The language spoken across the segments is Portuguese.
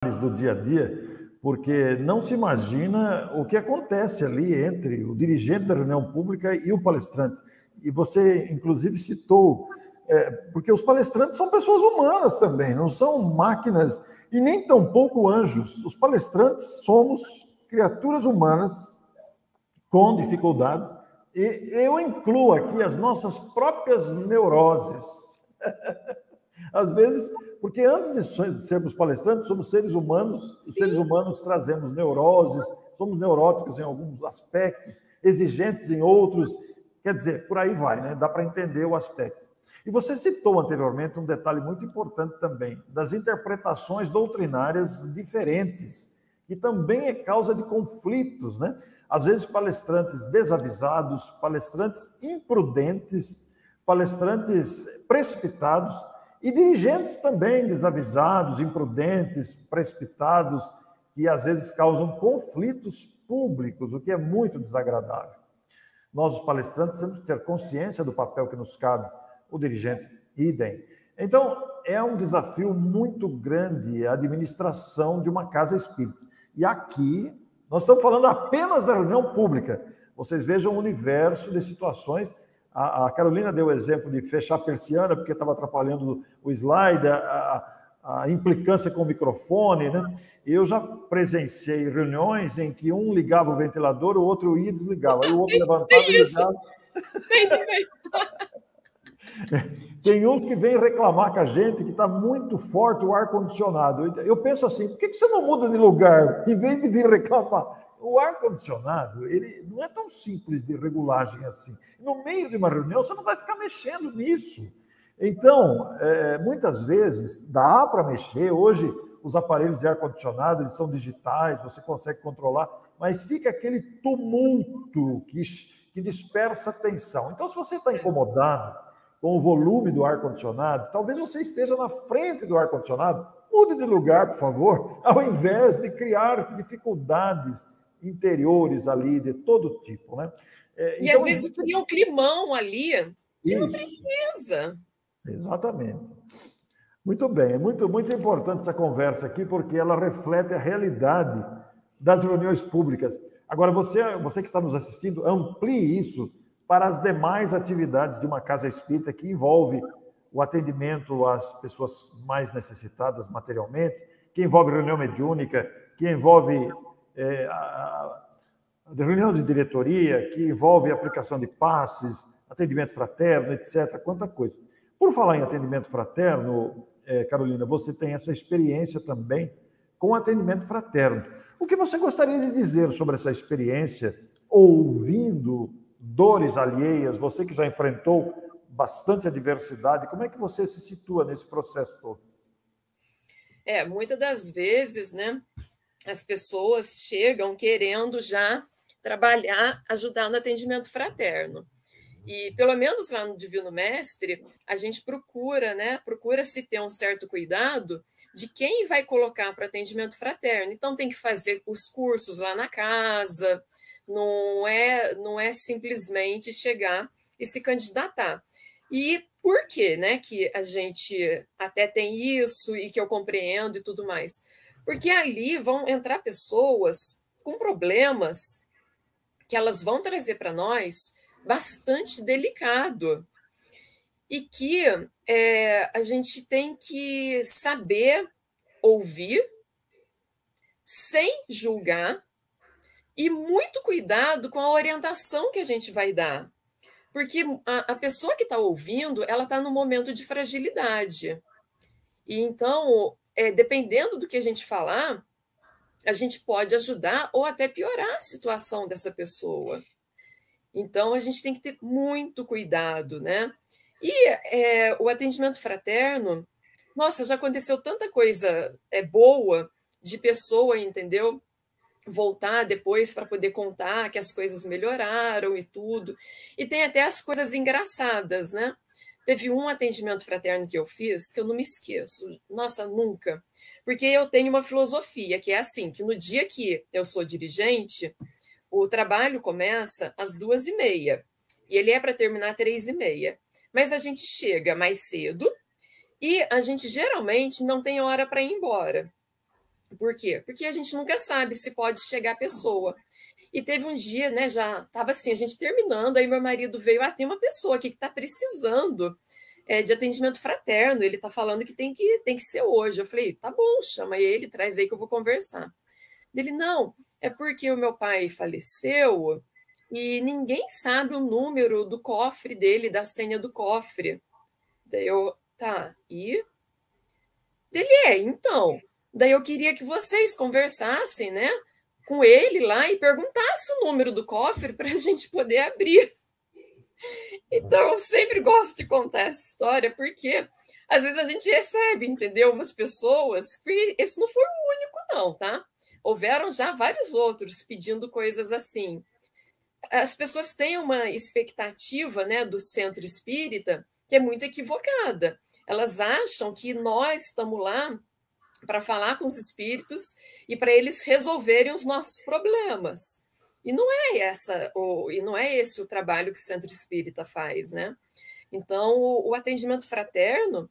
do dia a dia, porque não se imagina o que acontece ali entre o dirigente da reunião pública e o palestrante. E você, inclusive, citou, porque os palestrantes são pessoas humanas também, não são máquinas e nem tampouco anjos. Os palestrantes somos criaturas humanas com dificuldades, e eu incluo aqui as nossas próprias neuroses. Às vezes, porque antes de sermos palestrantes, somos seres humanos, os seres humanos trazemos neuroses, somos neuróticos em alguns aspectos, exigentes em outros, quer dizer, por aí vai, né? Dá para entender o aspecto. E você citou anteriormente um detalhe muito importante também, das interpretações doutrinárias diferentes, que também é causa de conflitos, né? Às vezes palestrantes desavisados, palestrantes imprudentes, palestrantes precipitados, e dirigentes também desavisados, imprudentes, precipitados, que às vezes causam conflitos públicos, o que é muito desagradável. Nós, os palestrantes, temos que ter consciência do papel que nos cabe, o dirigente, idem. Então, é um desafio muito grande a administração de uma casa espírita. E aqui, nós estamos falando apenas da reunião pública. Vocês vejam o universo de situações. A Carolina deu o exemplo de fechar a persiana porque estava atrapalhando o slide, a implicância com o microfone, né? Eu já presenciei reuniões em que um ligava o ventilador, o outro ia e desligava. Aí o outro levantava e ligava. Tem também. Tem uns que vêm reclamar com a gente que está muito forte o ar-condicionado. Eu penso assim, por que você não muda de lugar em vez de vir reclamar? O ar-condicionado, ele não é tão simples de regulagem assim. No meio de uma reunião, você não vai ficar mexendo nisso. Então, muitas vezes, dá para mexer. Hoje, os aparelhos de ar-condicionado, eles são digitais, você consegue controlar, mas fica aquele tumulto que dispersa a atenção. Então, se você está incomodado com o volume do ar-condicionado, talvez você esteja na frente do ar-condicionado, mude de lugar, por favor, ao invés de criar dificuldades interiores ali de todo tipo, né? E então, às vezes cria um climão ali que não precisa. Exatamente. Muito bem, é muito importante essa conversa aqui, porque ela reflete a realidade das reuniões públicas. Agora, você que está nos assistindo, amplie isso para as demais atividades de uma casa espírita que envolve o atendimento às pessoas mais necessitadas materialmente, que envolve reunião mediúnica, que envolve a reunião de diretoria, que envolve aplicação de passes, atendimento fraterno, etc. Quanta coisa. Por falar em atendimento fraterno, Carolina, você tem essa experiência também com atendimento fraterno. O que você gostaria de dizer sobre essa experiência, ouvindo dores alheias, você que já enfrentou bastante adversidade, como é que você se situa nesse processo todo? Muitas das vezes, né, as pessoas chegam querendo já trabalhar, ajudar no atendimento fraterno. E, pelo menos lá no Divino Mestre, a gente procura-se ter um certo cuidado de quem vai colocar para atendimento fraterno. Então, tem que fazer os cursos lá na casa, não é simplesmente chegar e se candidatar. E por quê, né, que a gente até tem isso e que eu compreendo e tudo mais? Porque ali vão entrar pessoas com problemas que elas vão trazer para nós bastante delicado e que a gente tem que saber ouvir sem julgar e muito cuidado com a orientação que a gente vai dar, porque a pessoa que está ouvindo, ela está num momento de fragilidade. E então, dependendo do que a gente falar, a gente pode ajudar ou até piorar a situação dessa pessoa. Então, a gente tem que ter muito cuidado, né? E o atendimento fraterno, nossa, já aconteceu tanta coisa boa de pessoa, entendeu? Voltar depois para poder contar que as coisas melhoraram e tudo. E tem até as coisas engraçadas, né? Teve um atendimento fraterno que eu fiz que eu não me esqueço. Nossa, nunca. Porque eu tenho uma filosofia que é assim, que no dia que eu sou dirigente, o trabalho começa às 2h30 e ele é para terminar às 3h30. Mas a gente chega mais cedo e a gente geralmente não tem hora para ir embora. Por quê? Porque a gente nunca sabe se pode chegar a pessoa. E teve um dia, né, já estava assim, a gente terminando, aí meu marido veio, tem uma pessoa aqui que está precisando de atendimento fraterno, ele está falando que tem que ser hoje. Eu falei, tá bom, chama ele, traz aí que eu vou conversar. Ele, não, é porque o meu pai faleceu e ninguém sabe o número do cofre dele, da senha do cofre. Daí eu, tá, e? Então. Daí eu queria que vocês conversassem, né, com ele lá e perguntassem o número do cofre para a gente poder abrir. Então, eu sempre gosto de contar essa história, porque às vezes a gente recebe, entendeu? Umas pessoas, porque esse não foi o único, não, tá? Houveram já vários outros pedindo coisas assim. As pessoas têm uma expectativa, né, do centro espírita que é muito equivocada. Elas acham que nós estamos lá para falar com os espíritos e para eles resolverem os nossos problemas. E não é esse o trabalho que o Centro Espírita faz, né? Então, o atendimento fraterno,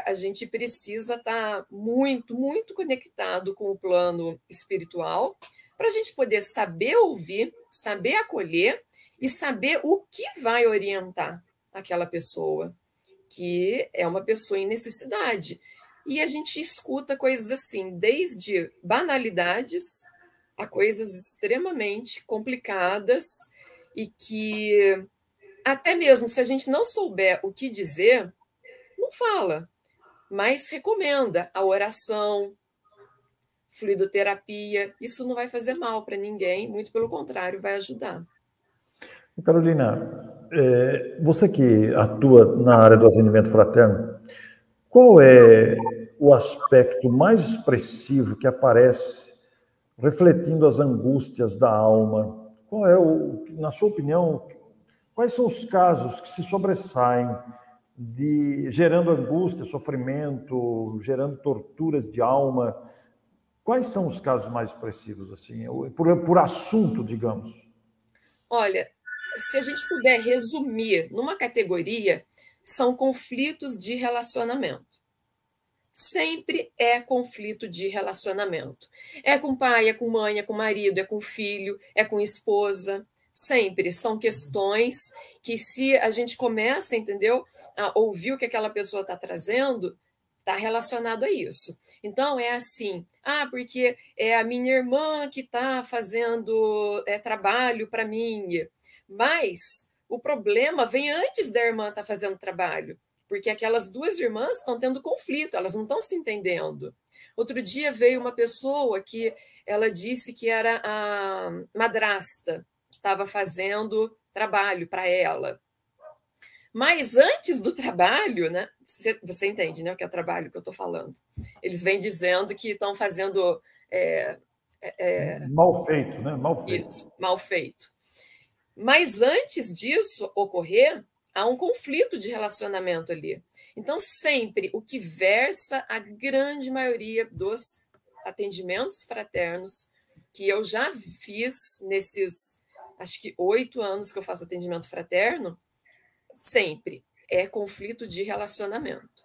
a gente precisa estar muito, muito conectado com o plano espiritual para a gente poder saber ouvir, saber acolher e saber o que vai orientar aquela pessoa, que é uma pessoa em necessidade. E a gente escuta coisas assim, desde banalidades a coisas extremamente complicadas e que até mesmo se a gente não souber o que dizer, não fala, mas recomenda a oração, fluidoterapia. Isso não vai fazer mal para ninguém, muito pelo contrário, vai ajudar. Carolina, você que atua na área do atendimento fraterno, qual é o aspecto mais expressivo que aparece refletindo as angústias da alma? Qual é na sua opinião, quais são os casos que se sobressaem gerando angústia, sofrimento, gerando torturas de alma? Quais são os casos mais expressivos, assim, por assunto, digamos? Olha, se a gente puder resumir numa categoria, são conflitos de relacionamento. Sempre é conflito de relacionamento. É com pai, é com mãe, é com marido, é com filho, é com esposa. Sempre são questões que, se a gente começa, entendeu, a ouvir o que aquela pessoa está trazendo, está relacionado a isso. Então, é assim, porque é a minha irmã que está fazendo trabalho para mim, mas o problema vem antes da irmã estar fazendo trabalho, porque aquelas duas irmãs estão tendo conflito, elas não estão se entendendo. Outro dia veio uma pessoa que ela disse que era a madrasta, que estava fazendo trabalho para ela. Mas antes do trabalho, né? Você entende, né, o que é o trabalho que eu estou falando? Eles vêm dizendo que estão fazendo mal feito, né? Mal feito. Isso, mal feito. Mas antes disso ocorrer, há um conflito de relacionamento ali. Então, sempre o que versa a grande maioria dos atendimentos fraternos que eu já fiz nesses, acho que 8 anos que eu faço atendimento fraterno, sempre é conflito de relacionamento.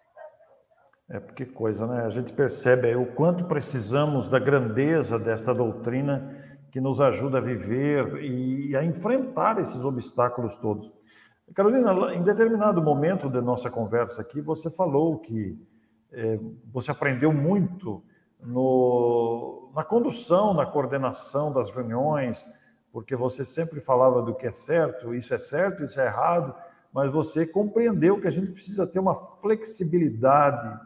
Porque coisa, né? A gente percebe o quanto precisamos da grandeza desta doutrina que nos ajuda a viver e a enfrentar esses obstáculos todos. Carolina, em determinado momento da nossa conversa aqui, você falou que você aprendeu muito na condução, na coordenação das reuniões, porque você sempre falava do que é certo, isso é errado, mas você compreendeu que a gente precisa ter uma flexibilidade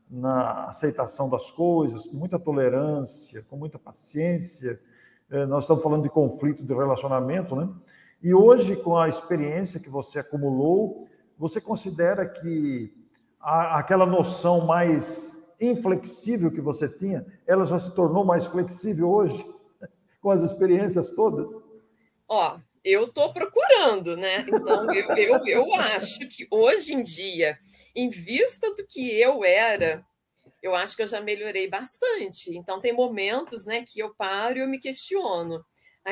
na aceitação das coisas, com muita tolerância, com muita paciência. Nós estamos falando de conflito de relacionamento, né? E hoje, com a experiência que você acumulou, você considera que aquela noção mais inflexível que você tinha, ela já se tornou mais flexível hoje, com as experiências todas? Eu estou procurando, né? Então, eu acho que hoje em dia, em vista do que eu era, eu acho que eu já melhorei bastante. Então, tem momentos, né, que eu paro e eu me questiono.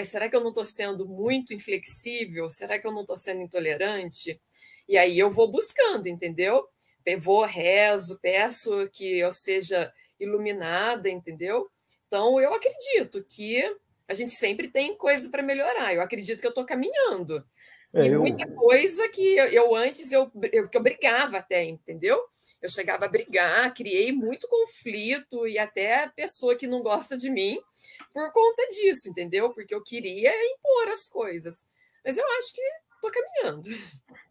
Será que eu não estou sendo muito inflexível? Será que eu não estou sendo intolerante? E aí eu vou buscando, entendeu? Eu vou, rezo, peço que eu seja iluminada, entendeu? Então, eu acredito que a gente sempre tem coisa para melhorar. Eu acredito que eu estou caminhando. E muita coisa que eu antes que eu brigava até, entendeu? Eu chegava a brigar, criei muito conflito e até pessoa que não gosta de mim por conta disso, entendeu? Porque eu queria impor as coisas. Mas eu acho que estou caminhando.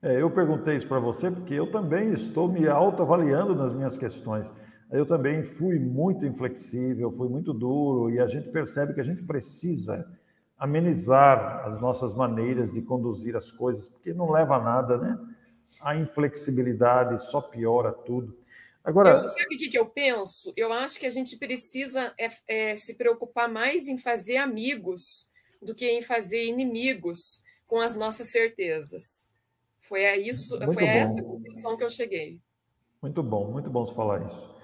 Eu perguntei isso para você porque eu também estou me autoavaliando nas minhas questões. Eu também fui muito inflexível, fui muito duro, e a gente percebe que a gente precisa amenizar as nossas maneiras de conduzir as coisas, porque não leva a nada, né? A inflexibilidade só piora tudo. Agora, Sabe o que eu penso? Eu acho que a gente precisa se preocupar mais em fazer amigos do que em fazer inimigos com as nossas certezas. Foi a muito essa bom, conclusão que eu cheguei. muito bom você falar isso.